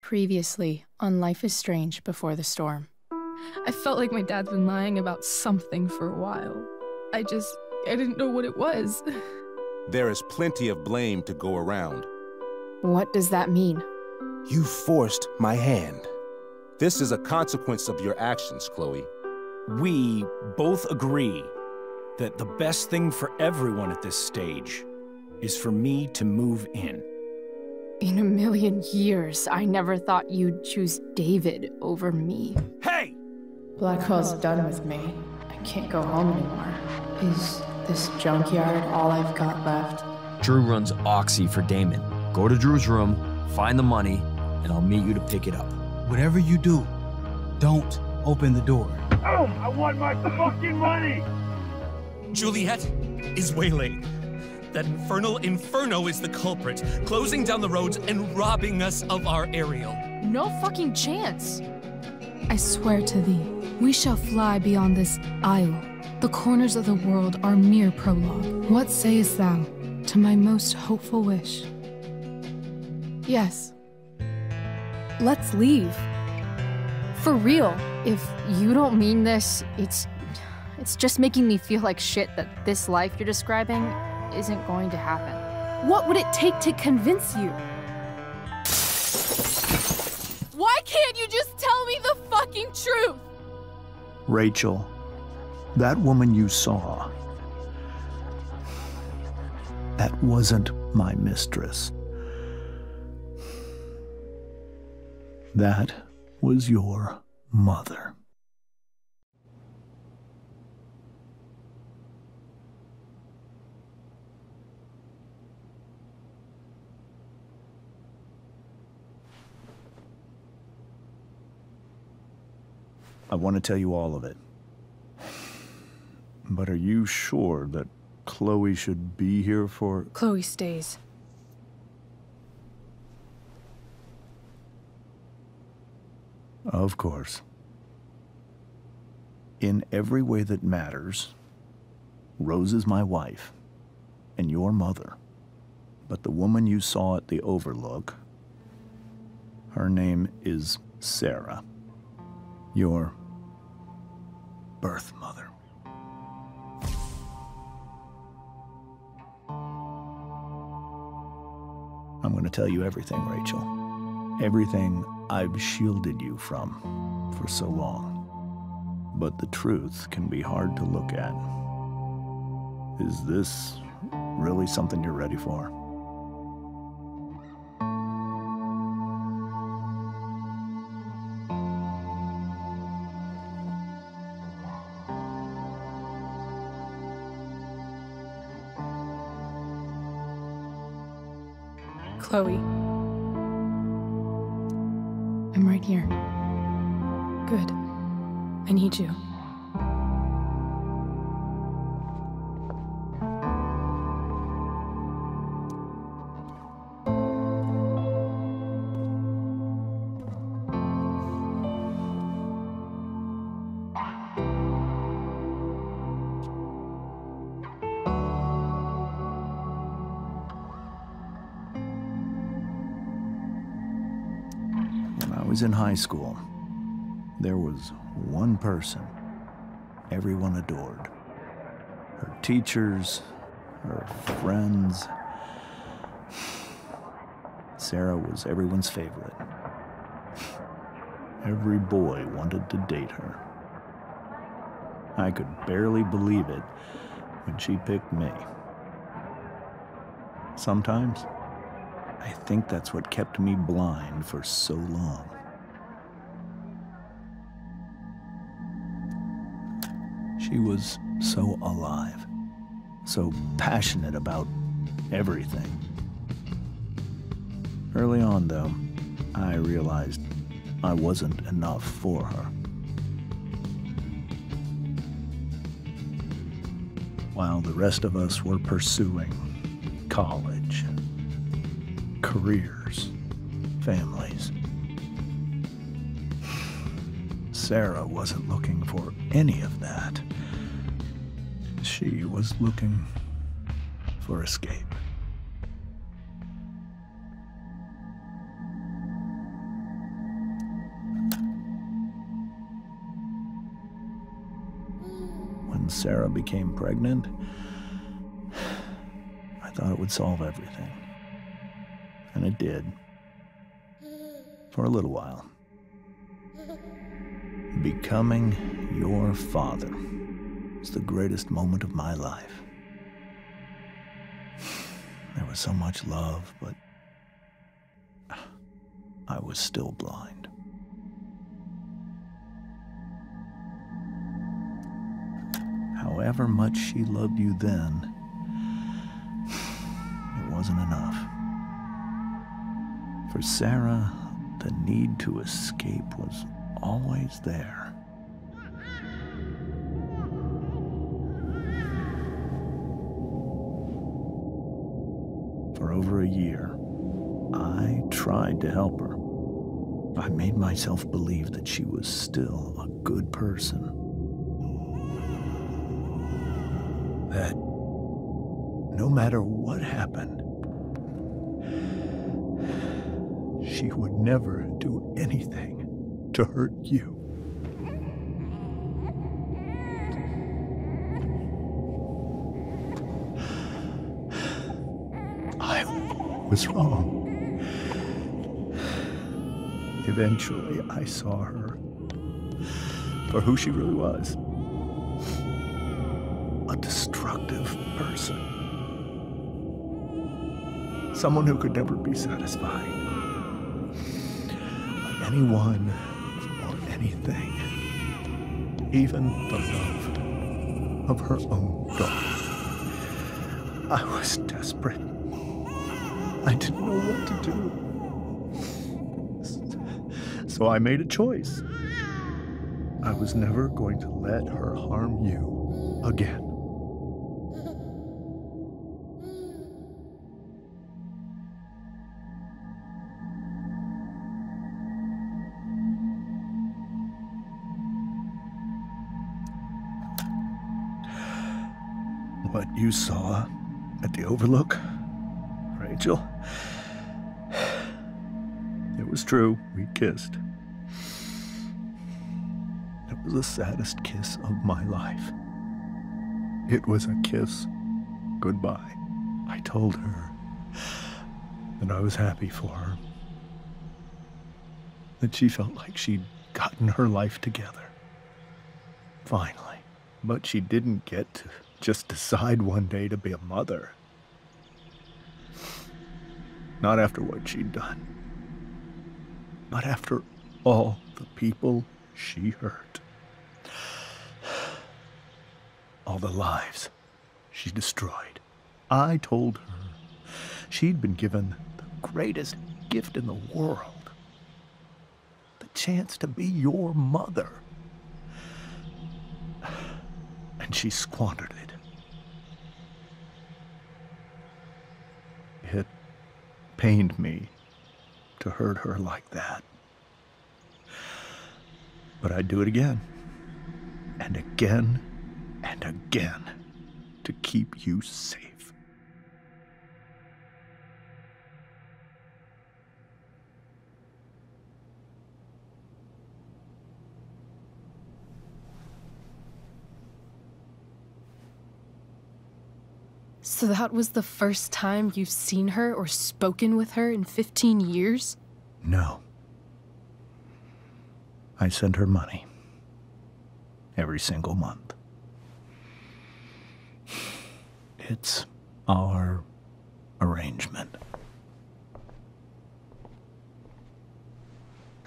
Previously on Life is Strange Before the Storm. I felt like my dad's been lying about something for a while. I didn't know what it was. There is plenty of blame to go around. What does that mean? You forced my hand. This is a consequence of your actions, Chloe. We both agree that the best thing for everyone at this stage is for me to move in. In a million years, I never thought you'd choose David over me. Hey! Blackwell's done with me. I can't go home anymore. Is this junkyard all I've got left? Drew runs Oxy for Damon. Go to Drew's room, find the money, and I'll meet you to pick it up. Whatever you do, don't open the door. Oh, I want my fucking money! Juliet is waylaid. That infernal inferno is the culprit, closing down the roads and robbing us of our aerial. No fucking chance. I swear to thee, we shall fly beyond this isle. The corners of the world are mere prologue. What sayest thou to my most hopeful wish? Yes. Let's leave. For real. If you don't mean this, it's just making me feel like shit that this life you're describing isn't going to happen. What would it take to convince you? Why can't you just tell me the fucking truth? Rachel, that woman you saw, that wasn't my mistress. That was your mother. I want to tell you all of it. But are you sure that Chloe should be here for... Chloe stays. Of course. In every way that matters, Rose is my wife and your mother. But the woman you saw at the Overlook, her name is Sarah. Your birth mother. I'm going to tell you everything, Rachel. Everything I've shielded you from for so long. But the truth can be hard to look at. Is this really something you're ready for? Chloe. I'm right here. Good. I need you. I was in high school. There was one person everyone adored. Her teachers, her friends. Sarah was everyone's favorite. Every boy wanted to date her. I could barely believe it when she picked me. Sometimes, I think that's what kept me blind for so long. She was so alive, so passionate about everything. Early on, though, I realized I wasn't enough for her. While the rest of us were pursuing college, careers, families, Sarah wasn't looking for any of that. She was looking for escape. when Sarah became pregnant, I thought it would solve everything. And it did. For a little while. Becoming your father was the greatest moment of my life. There was so much love, but I was still blind. However much she loved you then, it wasn't enough. For Sarah, the need to escape was always there. For over a year, I tried to help her. I made myself believe that she was still a good person. That no matter what happened, she would never do anything to hurt you. I was wrong. Eventually, I saw her for who she really was. A destructive person. Someone who could never be satisfied by anyone or anything. Even the love of her own daughter. I was desperate. I didn't know what to do. So I made a choice. I was never going to let her harm you again. What you saw at the Overlook, Rachel, it was true. We kissed. It was the saddest kiss of my life. It was a kiss goodbye. I told her that I was happy for her. That she felt like she'd gotten her life together. Finally. But she didn't get to just decide one day to be a mother. Not after what she'd done. But after all the people she hurt. All the lives she destroyed. I told her she'd been given the greatest gift in the world. The chance to be your mother. And she squandered it. It pained me to hurt her like that. But I'd do it again, and again, and again, to keep you safe. So that was the first time you've seen her or spoken with her in 15 years? No. I sent her money. Every single month. It's our arrangement.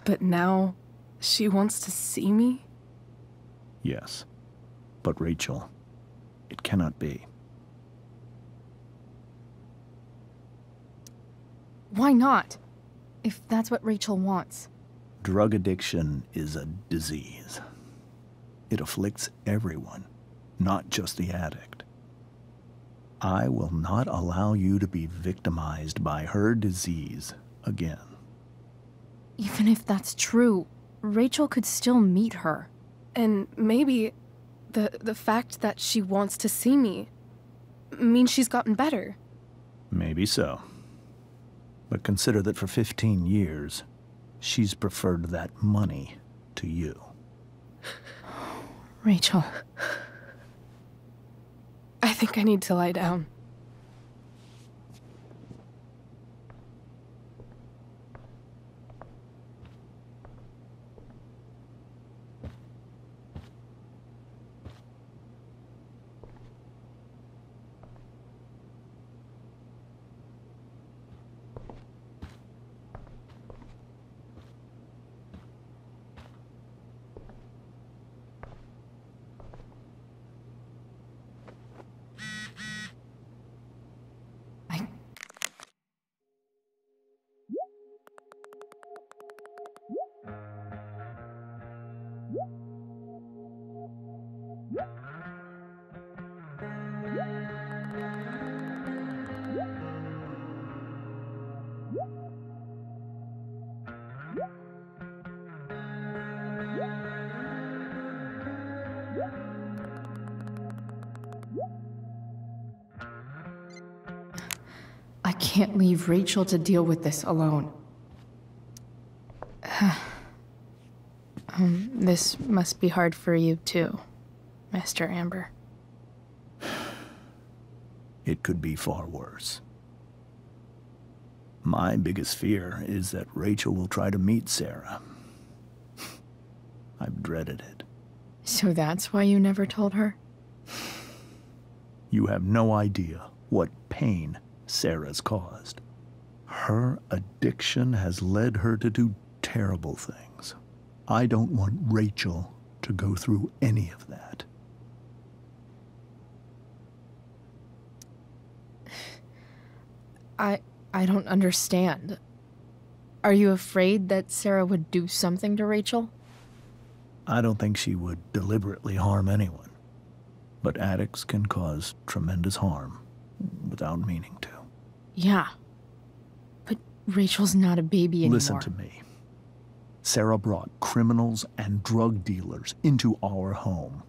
But now, she wants to see me? Yes. But Rachel, it cannot be. Why not? If that's what Rachel wants. Drug addiction is a disease. It afflicts everyone, not just the addict. I will not allow you to be victimized by her disease again. Even if that's true, Rachel could still meet her. And maybe the fact that she wants to see me means she's gotten better. Maybe so. But consider that for 15 years, she's preferred that money to you. Rachel. think I need to lie down. I can't leave Rachel to deal with this alone. This must be hard for you too, Mr. Amber. It could be far worse. My biggest fear is that Rachel will try to meet Sarah. I've dreaded it. So that's why you never told her? You have no idea what pain Sarah's caused. Her addiction has led her to do terrible things. I don't want Rachel to go through any of that. I don't understand. Are you afraid that Sarah would do something to Rachel? I don't think she would deliberately harm anyone. But addicts can cause tremendous harm without meaning to. Yeah. But Rachel's not a baby anymore. Listen to me. Sarah brought criminals and drug dealers into our home.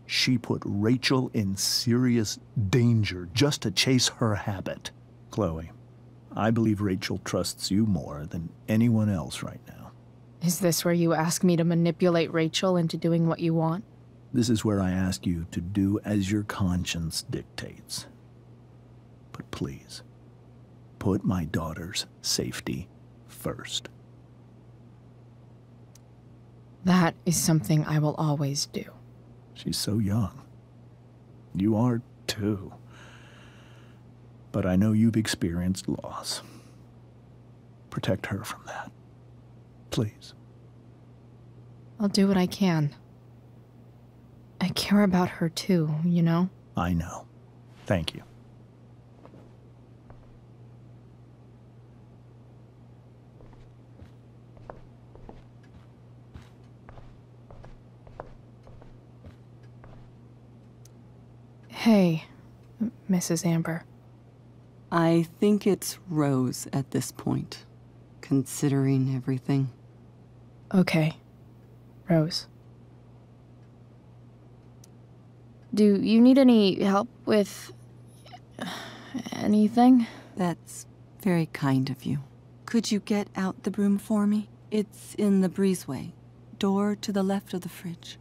She put Rachel in serious danger just to chase her habit. Chloe, I believe Rachel trusts you more than anyone else right now. Is this where you ask me to manipulate Rachel into doing what you want? This is where I ask you to do as your conscience dictates. But please, put my daughter's safety first. That is something I will always do. She's so young. You are too. But I know you've experienced loss. Protect her from that. Please. I'll do what I can. I care about her too, you know? I know. Thank you. Hey, Mrs. Amber. I think it's Rose at this point, considering everything. Okay, Rose. Do you need any help with anything? That's very kind of you. Could you get out the broom for me? It's in the breezeway, door to the left of the fridge.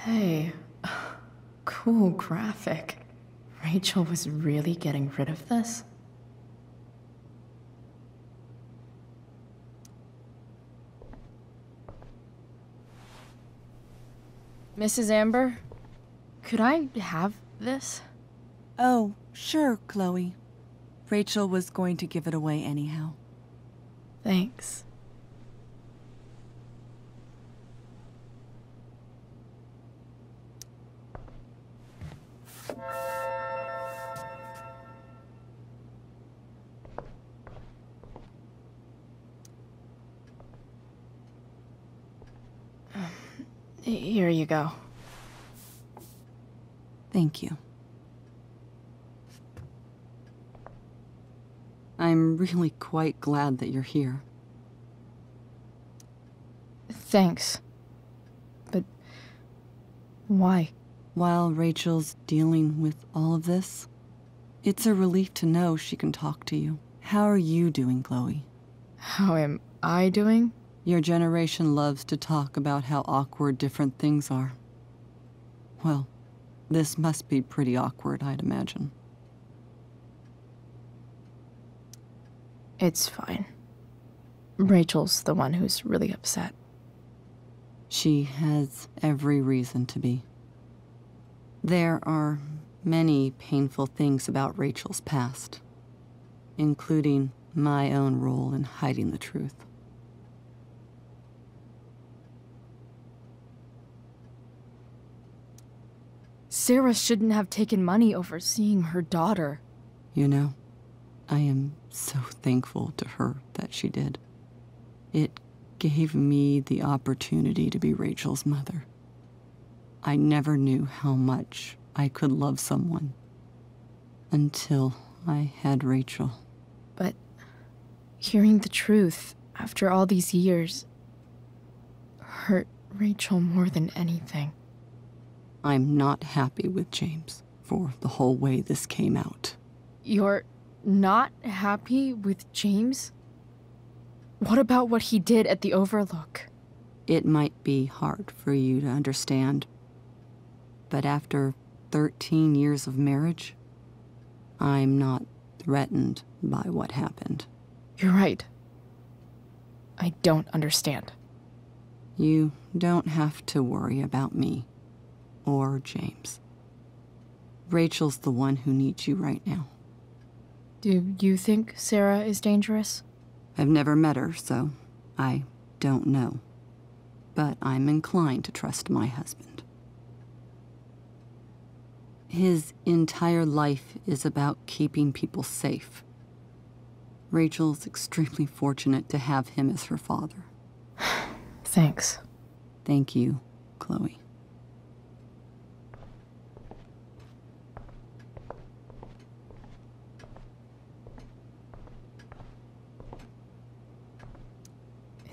Hey, cool graphic. Rachel was really getting rid of this? Mrs. Amber, could I have this? Oh, sure, Chloe. Rachel was going to give it away anyhow. Thanks. Here you go. Thank you. I'm really quite glad that you're here. Thanks. But why? while Rachel's dealing with all of this, it's a relief to know she can talk to you. How are you doing, Chloe? How am I doing? Your generation loves to talk about how awkward different things are. Well, this must be pretty awkward, I'd imagine. It's fine. Rachel's the one who's really upset. She has every reason to be. There are many painful things about Rachel's past, including my own role in hiding the truth. Sarah shouldn't have taken money over seeing her daughter. You know, I am so thankful to her that she did. It gave me the opportunity to be Rachel's mother. I never knew how much I could love someone until I had Rachel. But hearing the truth after all these years hurt Rachel more than anything. I'm not happy with James for the whole way this came out. You're not happy with James? What about what he did at the Overlook? It might be hard for you to understand, but after 13 years of marriage, I'm not threatened by what happened. You're right. I don't understand. You don't have to worry about me or James. Rachel's the one who needs you right now. Do you think Sarah is dangerous? I've never met her, so I don't know. But I'm inclined to trust my husband. His entire life is about keeping people safe. Rachel's extremely fortunate to have him as her father. Thanks. Thank you, Chloe.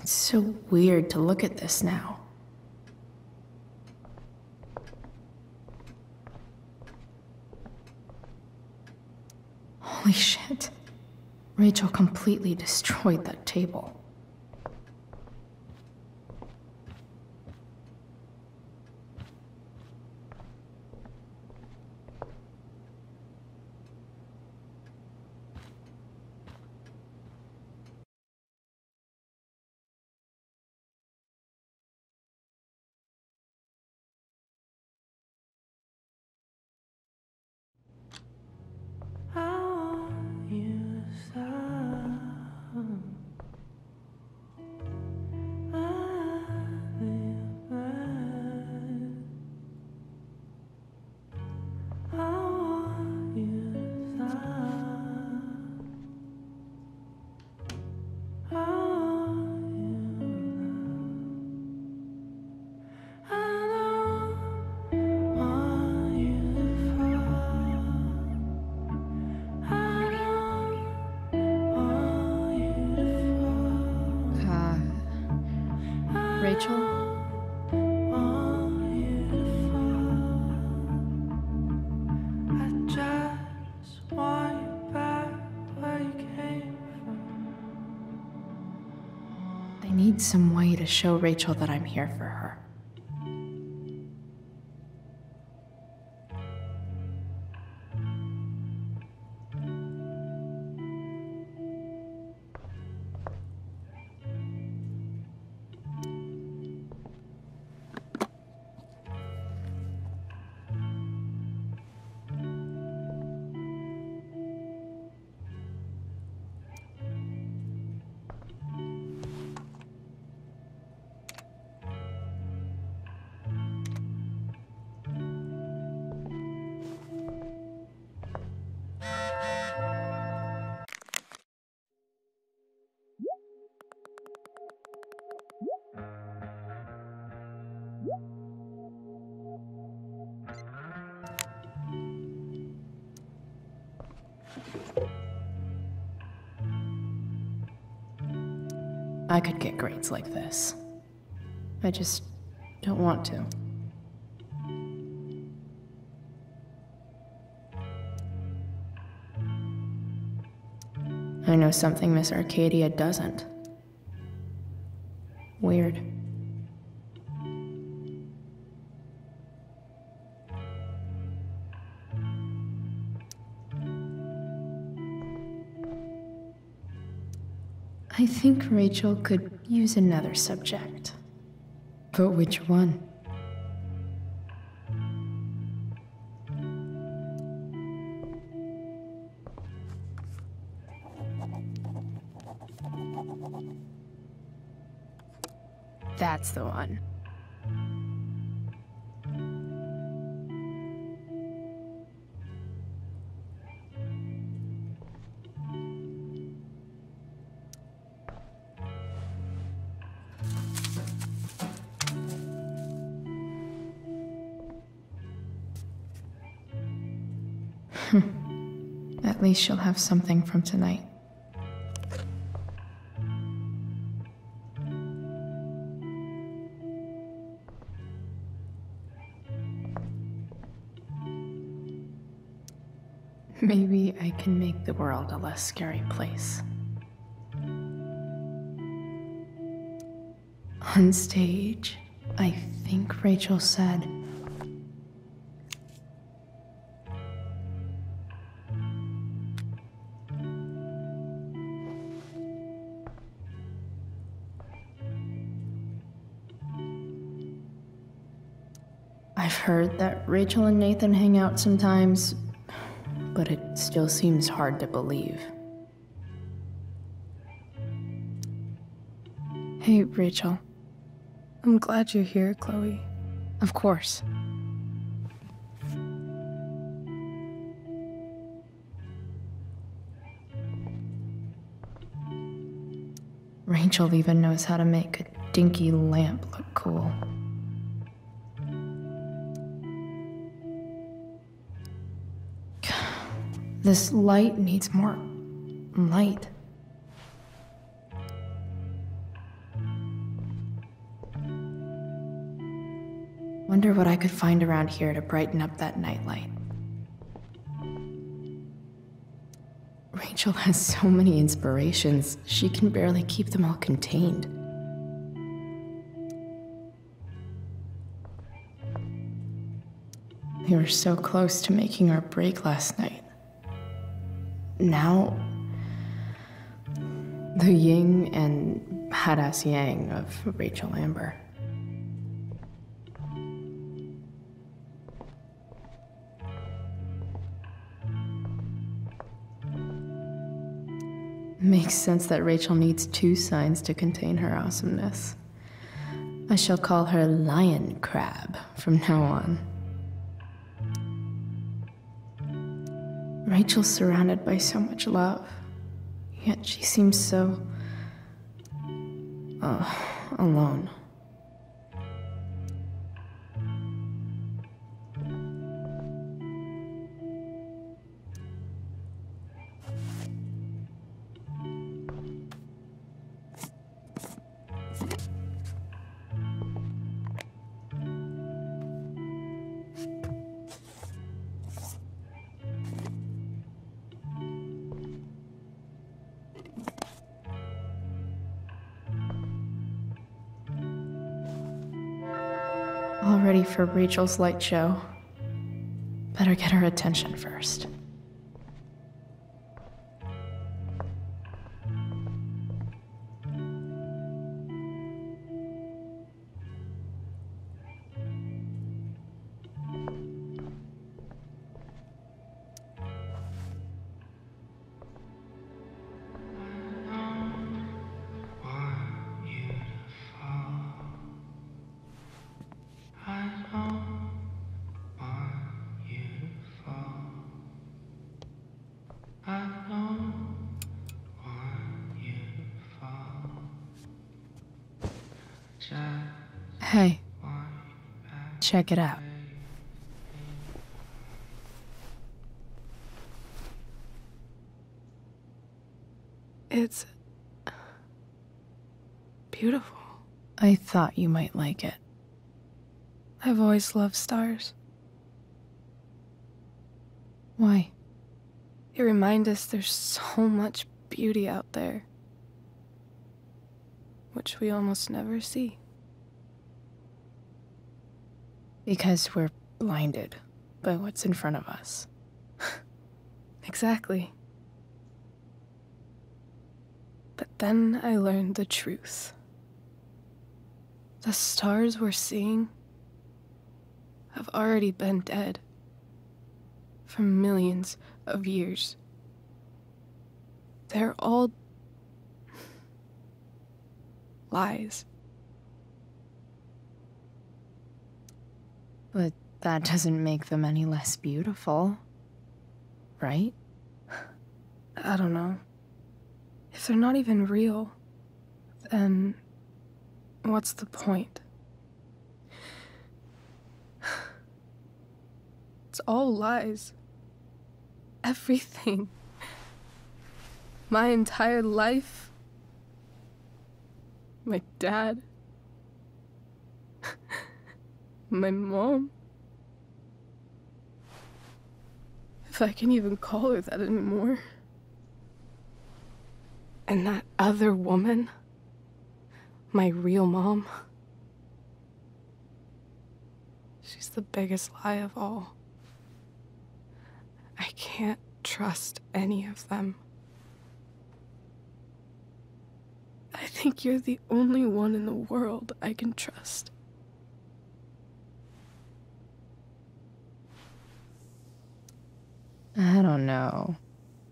It's so weird to look at this now. Holy shit. Rachel completely destroyed that table. Rachel? I need some way to show Rachel that I'm here for her. I could get grades like this. I just don't want to. I know something Miss Arcadia doesn't. Weird. I think Rachel could use another subject. But which one? That's the one. At least she'll have something from tonight. Maybe I can make the world a less scary place. On stage, I think Rachel said, I've heard that Rachel and Nathan hang out sometimes, but it still seems hard to believe. Hey, Rachel. I'm glad you're here, Chloe. Of course. Rachel even knows how to make a dinky lamp look cool. This light needs more light. Wonder what I could find around here to brighten up that nightlight. Rachel has so many inspirations, she can barely keep them all contained. We were so close to making our break last night. Now, the yin and badass yang of Rachel Amber. Makes sense that Rachel needs two signs to contain her awesomeness. I shall call her Lion Crab from now on. Rachel's surrounded by so much love, yet she seems so... alone. All ready for Rachel's light show. Better get her attention first. Hey, check it out. It's beautiful. I thought you might like it. I've always loved stars. Why? They remind us there's so much beauty out there, which we almost never see. Because we're blinded by what's in front of us. Exactly. But then I learned the truth. The stars we're seeing have already been dead for millions of years. They're all lies. But that doesn't make them any less beautiful, right? I don't know. If they're not even real, then what's the point? It's all lies. Everything. My entire life. My dad. My mom. If I can even call her that anymore. And that other woman. My real mom. She's the biggest lie of all. I can't trust any of them. I think you're the only one in the world I can trust. I don't know.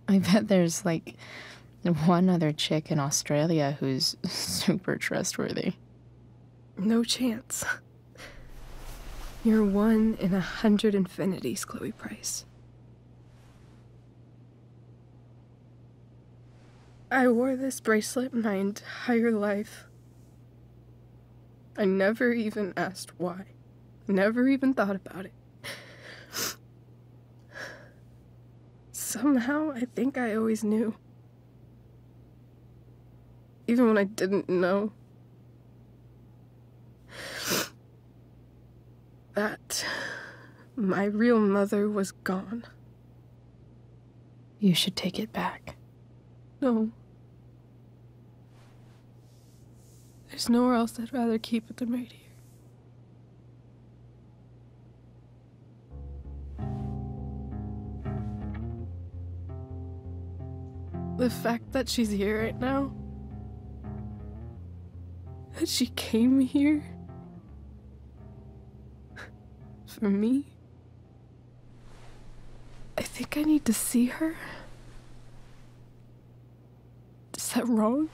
I bet there's like one other chick in Australia who's super trustworthy. No chance. You're 1 in 100 infinities, Chloe Price. I wore this bracelet my entire life. I never even asked why. Never even thought about it. Somehow, I think I always knew. Even when I didn't know. That my real mother was gone. You should take it back. No. There's nowhere else I'd rather keep it than right here. The fact that she's here right now, that she came here for me, I think I need to see her. Is that wrong?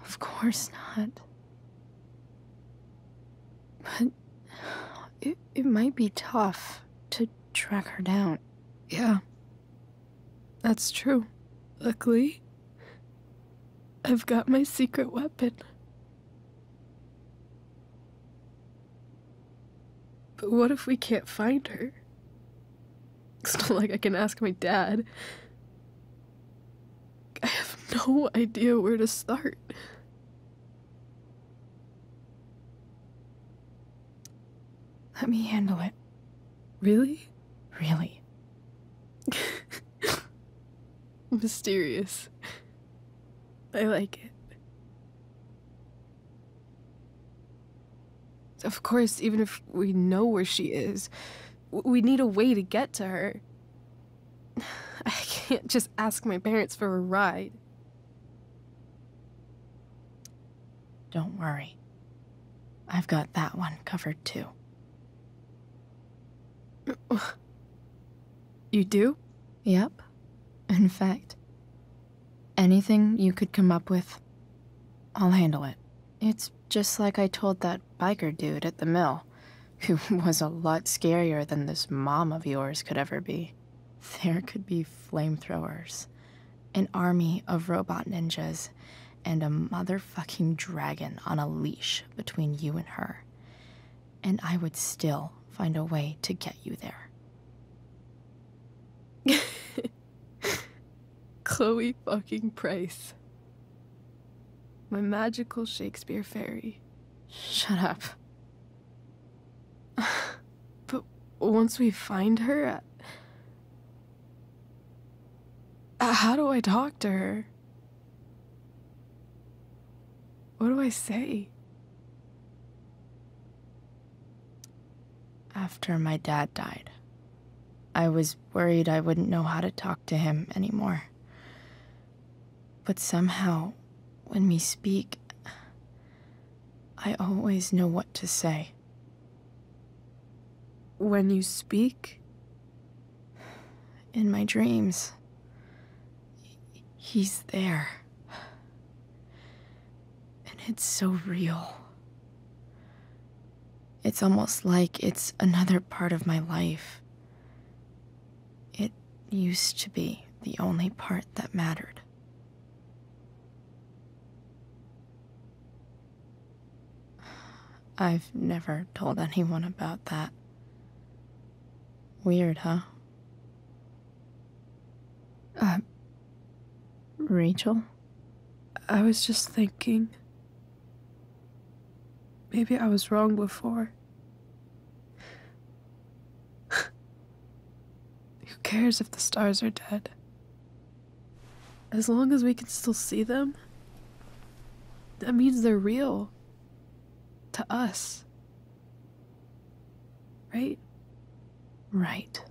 Of course not. But it might be tough to track her down. Yeah. That's true. Luckily, I've got my secret weapon. But what if we can't find her? It's not like I can ask my dad. I have no idea where to start. Let me handle it. Really? Really. Mysterious. I like it. Of course, even if we know where she is, we need a way to get to her. I can't just ask my parents for a ride. Don't worry. I've got that one covered too. You do? Yep. In fact, anything you could come up with, I'll handle it. It's just like I told that biker dude at the mill, who was a lot scarier than this mom of yours could ever be. There could be flamethrowers, an army of robot ninjas, and a motherfucking dragon on a leash between you and her. And I would still find a way to get you there. Chloe fucking Price. My magical Shakespeare fairy. Shut up. But once we find her, How do I talk to her? What do I say? After my dad died, I was worried I wouldn't know how to talk to him anymore. But somehow, when we speak, I always know what to say. When you speak? In my dreams, he's there. And it's so real. It's almost like it's another part of my life. It used to be the only part that mattered. I've never told anyone about that. Weird, huh? Rachel? I was just thinking. Maybe I was wrong before. Who cares if the stars are dead? As long as we can still see them, that means they're real. To us. Right? Right.